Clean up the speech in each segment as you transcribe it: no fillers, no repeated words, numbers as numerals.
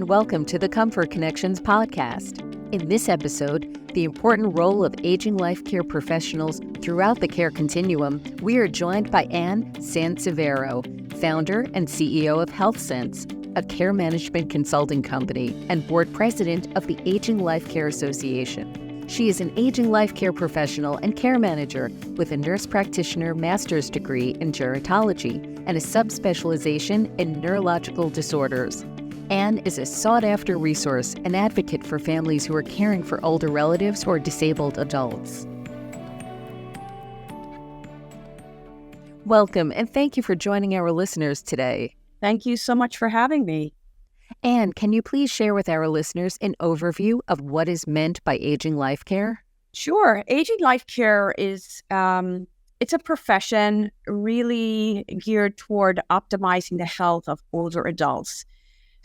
and welcome to the Comfort Connections podcast. In this episode, the important role of aging life care professionals throughout the care continuum, we are joined by Anne Sansevero, founder and CEO of HealthSense, a care management consulting company and board president of the Aging Life Care Association. She is an aging life care professional and care manager with a nurse practitioner master's degree in gerontology and a subspecialization in neurological disorders. Anne is a sought-after resource and advocate for families who are caring for older relatives or disabled adults. Welcome, and thank you for joining our listeners today. Thank you so much for having me. Anne, can you please share with our listeners an overview of what is meant by aging life care? Sure. Aging life care is it's a profession really geared toward optimizing the health of older adults.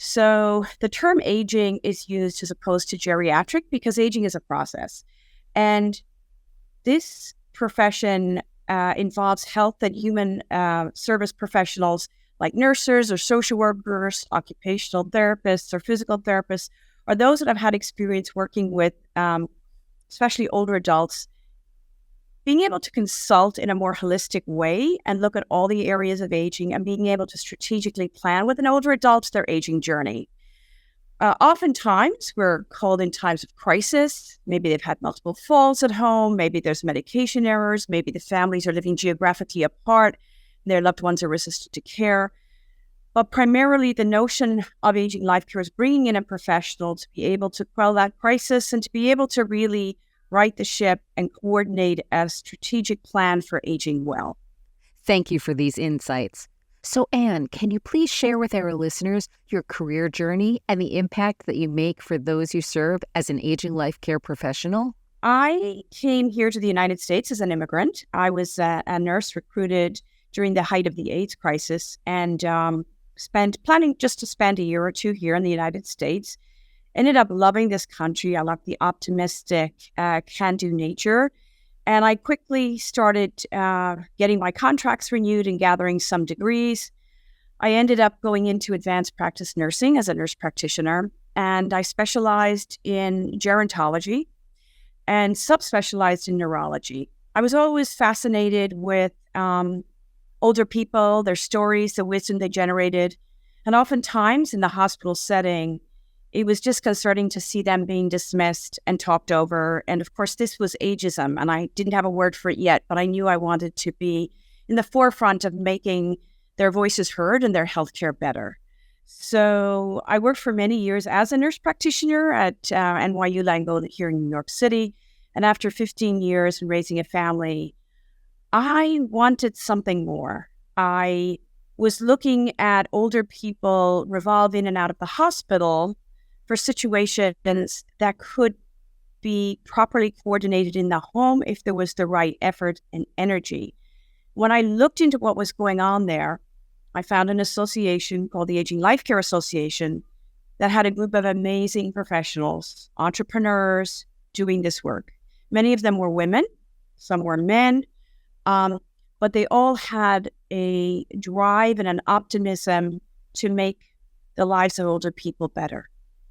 So the term aging is used as opposed to geriatric because aging is a process. And this profession involves health and human service professionals like nurses or social workers, occupational therapists or physical therapists, or those that have had experience working with especially older adults, being able to consult in a more holistic way and look at all the areas of aging and being able to strategically plan with an older adult their aging journey. Oftentimes, we're called in times of crisis. Maybe they've had multiple falls at home. Maybe there's medication errors. Maybe the families are living geographically apart. Their loved ones are resistant to care. But primarily, the notion of aging life care is bringing in a professional to be able to quell that crisis and to be able to really right the ship and coordinate a strategic plan for aging well. Thank you for these insights. So, Anne, can you please share with our listeners your career journey and the impact that you make for those you serve as an aging life care professional? I came here to the United States as an immigrant. I was a nurse recruited during the height of the AIDS crisis and planning just to spend a year or two here in the United States. Ended up loving this country. I loved the optimistic, can-do nature. And I quickly started getting my contracts renewed and gathering some degrees. I ended up going into advanced practice nursing as a nurse practitioner. And I specialized in gerontology and subspecialized in neurology. I was always fascinated with older people, their stories, the wisdom they generated. And oftentimes in the hospital setting, it was disconcerting to see them being dismissed and talked over. And of course, this was ageism, and I didn't have a word for it yet, but I knew I wanted to be in the forefront of making their voices heard and their healthcare better. So I worked for many years as a nurse practitioner at NYU Langone here in New York City. And after 15 years and raising a family, I wanted something more. I was looking at older people revolve in and out of the hospital for situations that could be properly coordinated in the home if there was the right effort and energy. When I looked into what was going on there, I found an association called the Aging Life Care Association that had a group of amazing professionals, entrepreneurs doing this work. Many of them were women, some were men, but they all had a drive and an optimism to make the lives of older people better.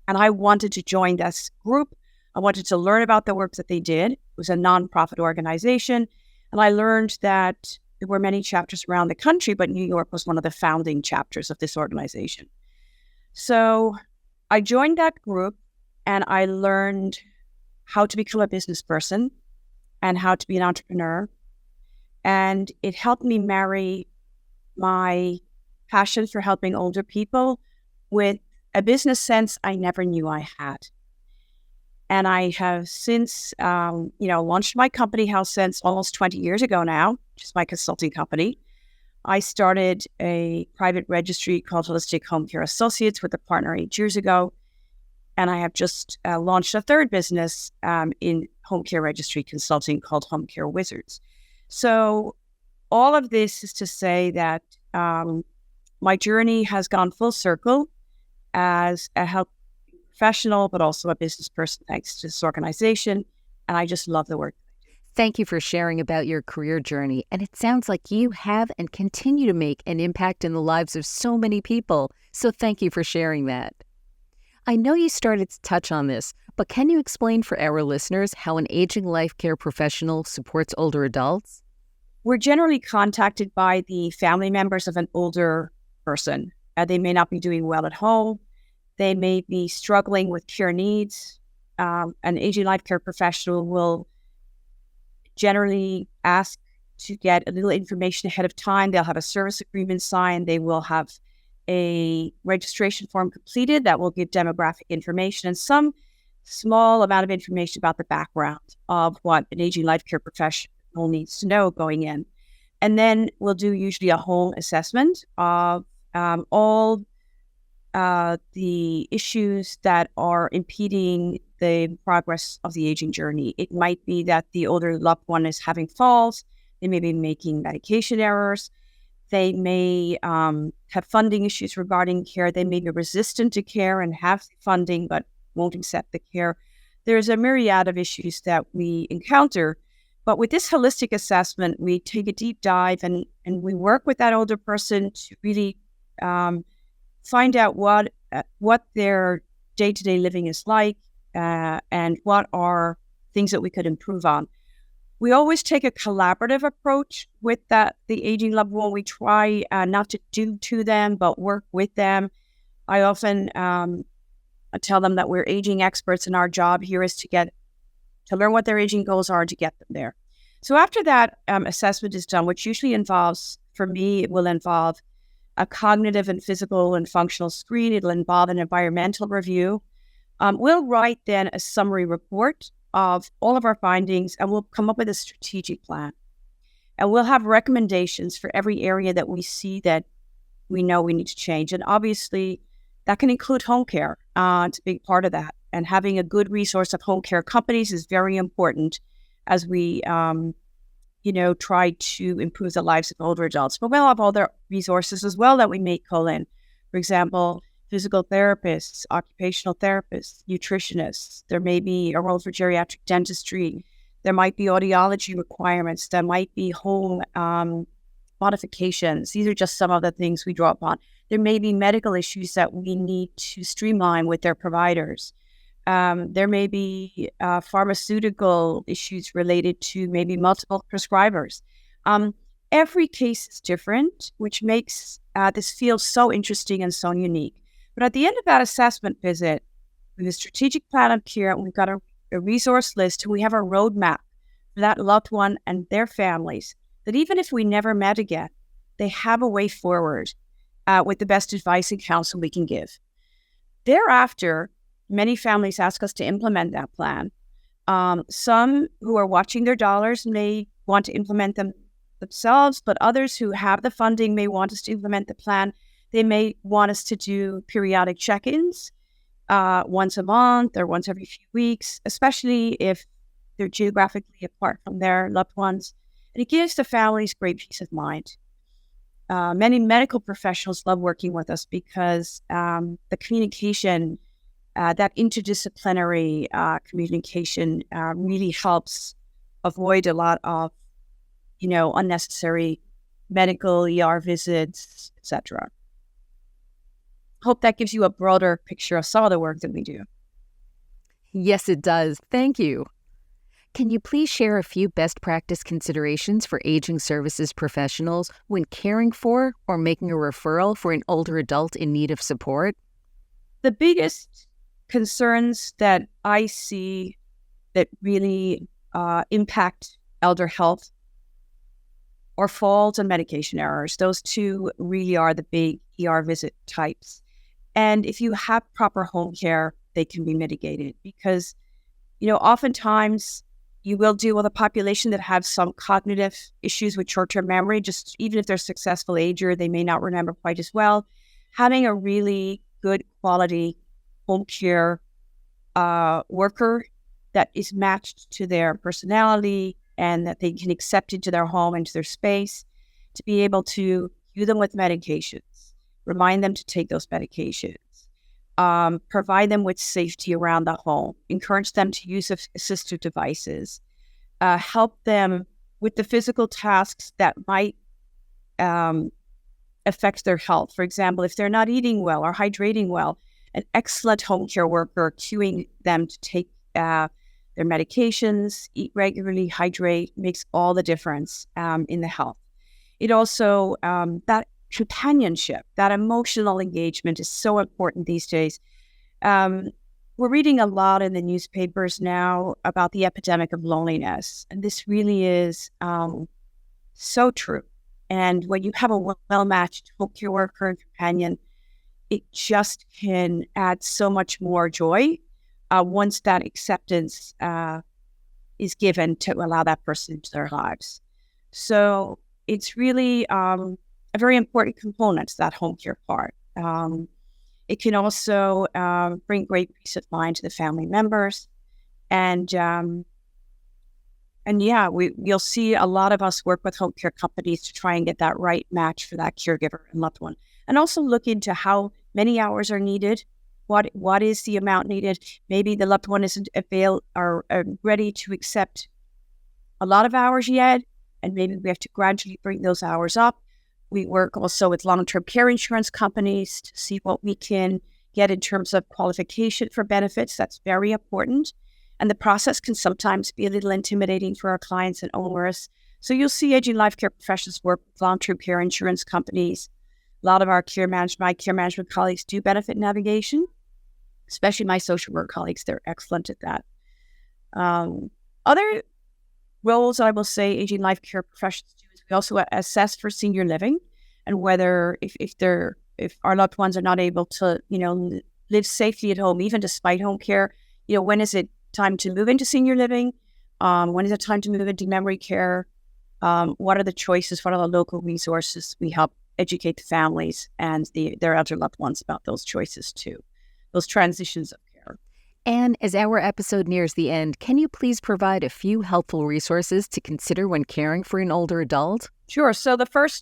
And I wanted to join this group. I wanted to learn about the work that they did. It was a nonprofit organization. And I learned that there were many chapters around the country, but New York was one of the founding chapters of this organization. So I joined that group and I learned how to become a business person and how to be an entrepreneur. And it helped me marry my passion for helping older people with a business sense I never knew I had. And I have since, launched my company, HealthSense, almost 20 years ago now, which is my consulting company. I started a private registry called Holistic Home Care Associates with a partner 8 years ago. And I have just launched a third business in home care registry consulting called Home Care Wizards. So all of this is to say that my journey has gone full circle as a health professional, but also a business person, thanks to this organization. And I just love the work. Thank you for sharing about your career journey. And it sounds like you have and continue to make an impact in the lives of so many people. So thank you for sharing that. I know you started to touch on this, but can you explain for our listeners how an aging life care professional supports older adults? We're generally contacted by the family members of an older person. They may not be doing well at home. They may be struggling with care needs. An aging life care professional will generally ask to get a little information ahead of time. They'll have a service agreement signed. They will have a registration form completed that will give demographic information and some small amount of information about the background of what an aging life care professional needs to know going in. And then we'll do usually a home assessment of all the issues that are impeding the progress of the aging journey. It might be that the older loved one is having falls. They may be making medication errors. They may have funding issues regarding care. They may be resistant to care and have funding but won't accept the care. There's a myriad of issues that we encounter. But with this holistic assessment, we take a deep dive and we work with that older person to really find out what their day-to-day living is like and what are things that we could improve on. We always take a collaborative approach with the aging loved one. We try not to do to them, but work with them. I often tell them that we're aging experts and our job here is to learn what their aging goals are to get them there. So after that assessment is done, which usually involves, for me, it will involve a cognitive and physical and functional screen. It'll involve an environmental review. We'll write then a summary report of all of our findings, and we'll come up with a strategic plan. And we'll have recommendations for every area that we see that we know we need to change. And obviously, that can include home care. It's a big part of that. And having a good resource of home care companies is very important as we, try to improve the lives of older adults. But we'll have other resources as well that we may call in. For example, physical therapists, occupational therapists, nutritionists. There may be a role for geriatric dentistry. There might be audiology requirements. There might be home modifications. These are just some of the things we draw upon. There may be medical issues that we need to streamline with their providers. There may be pharmaceutical issues related to maybe multiple prescribers. Every case is different, which makes this field so interesting and so unique. But at the end of that assessment visit, with a strategic plan of care, we've got a resource list, and we have a roadmap for that loved one and their families, that even if we never met again, they have a way forward with the best advice and counsel we can give. Thereafter, many families ask us to implement that plan. Some who are watching their dollars may want to implement them themselves, but others who have the funding may want us to implement the plan. They may want us to do periodic check-ins once a month or once every few weeks, especially if they're geographically apart from their loved ones. And it gives the families great peace of mind. Many medical professionals love working with us because the communication, that interdisciplinary communication really helps avoid a lot of, unnecessary medical ER visits, etc. Hope that gives you a broader picture of some of the work that we do. Yes, it does. Thank you. Can you please share a few best practice considerations for aging services professionals when caring for or making a referral for an older adult in need of support? The biggest concerns that I see that really impact elder health are falls and medication errors. Those two really are the big ER visit types. And if you have proper home care, they can be mitigated because, oftentimes you will deal with a population that have some cognitive issues with short-term memory. Just even if they're successful ager, they may not remember quite as well. Having a really good quality home care worker that is matched to their personality and that they can accept into their home, into their space, to be able to view them with medications, remind them to take those medications, provide them with safety around the home, encourage them to use assistive devices, help them with the physical tasks that might affect their health. For example, if they're not eating well or hydrating well, an excellent home care worker, cueing them to take their medications, eat regularly, hydrate, makes all the difference in the health. It also, that companionship, that emotional engagement is so important these days. We're reading a lot in the newspapers now about the epidemic of loneliness, and this really is so true. And when you have a well-matched home care worker and companion, it just can add so much more joy once that acceptance is given to allow that person into their lives. So it's really a very important component to that home care part. It can also bring great peace of mind to the family members. And yeah, you'll see a lot of us work with home care companies to try and get that right match for that caregiver and loved one. And also look into how many hours are needed. What is the amount needed? Maybe the loved one isn't ready to accept a lot of hours yet, and maybe we have to gradually bring those hours up. We work also with long-term care insurance companies to see what we can get in terms of qualification for benefits. That's very important. And the process can sometimes be a little intimidating for our clients and owners. So you'll see aging life care professionals work with long-term care insurance companies. A lot of our my care management colleagues do benefit navigation, especially my social work colleagues. They're excellent at that. Other roles I will say aging life care professionals do is we also assess for senior living, and whether if our loved ones are not able to, live safely at home, even despite home care, when is it time to move into senior living? When is it time to move into memory care? What are the choices? What are the local resources? We help educate the families and their elder loved ones about those choices too, those transitions of care. And as our episode nears the end, can you please provide a few helpful resources to consider when caring for an older adult? Sure. So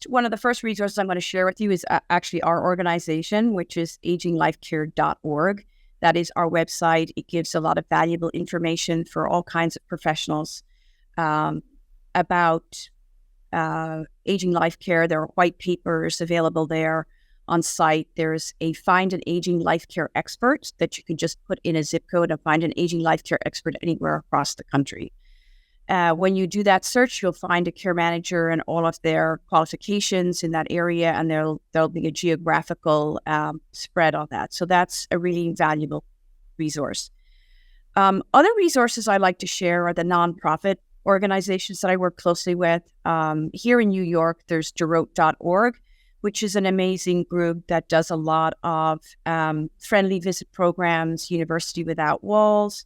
one of the first resources I'm going to share with you is actually our organization, which is aginglifecare.org. That is our website. It gives a lot of valuable information for all kinds of professionals about aging life care. There are white papers available there on site. There's a find an aging life care expert that you can just put in a zip code and find an aging life care expert anywhere across the country. When you do that search, you'll find a care manager and all of their qualifications in that area, and there'll be a geographical spread on that. So that's a really valuable resource. Other resources I like to share are the nonprofit organizations that I work closely with. Here in New York, there's Gerote.org, which is an amazing group that does a lot of friendly visit programs, University Without Walls.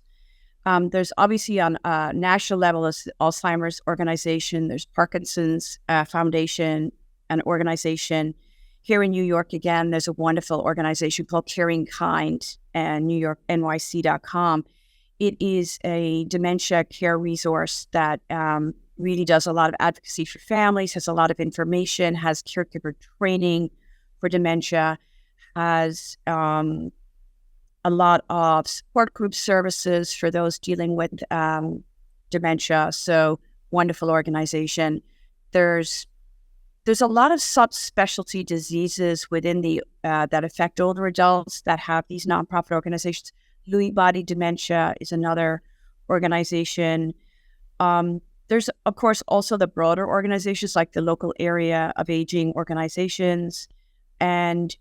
There's obviously on a national level is the Alzheimer's organization. There's Parkinson's Foundation, an organization. Here in New York, again, there's a wonderful organization called Caring Kind and NYC.com. It is a dementia care resource that really does a lot of advocacy for families, has a lot of information, has caregiver training for dementia, has a lot of support group services for those dealing with dementia. So wonderful organization. There's a lot of subspecialty diseases within the that affect older adults that have these nonprofit organizations. Lewy body dementia is another organization. There's, of course, also the broader organizations like the local area of aging organizations. And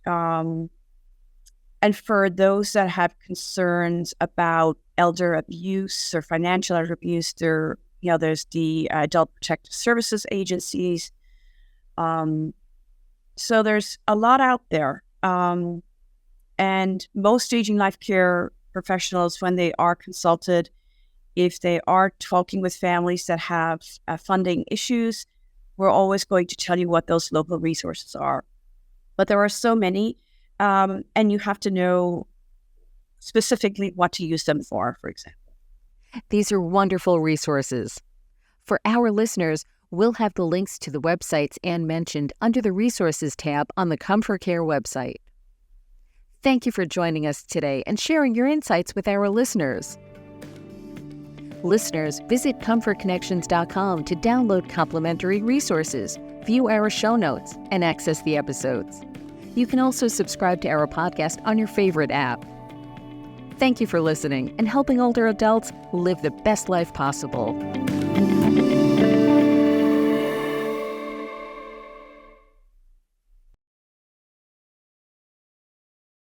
for those that have concerns about elder abuse or financial elder abuse, there's the Adult Protective Services agencies. So there's a lot out there. And most aging life care professionals, when they are consulted, if they are talking with families that have funding issues, we're always going to tell you what those local resources are. But there are so many, and you have to know specifically what to use them for example. These are wonderful resources. For our listeners, we'll have the links to the websites Anne mentioned under the Resources tab on the ComForCare website. Thank you for joining us today and sharing your insights with our listeners. Listeners, visit ComfortConnections.com to download complimentary resources, view our show notes, and access the episodes. You can also subscribe to our podcast on your favorite app. Thank you for listening and helping older adults live the best life possible.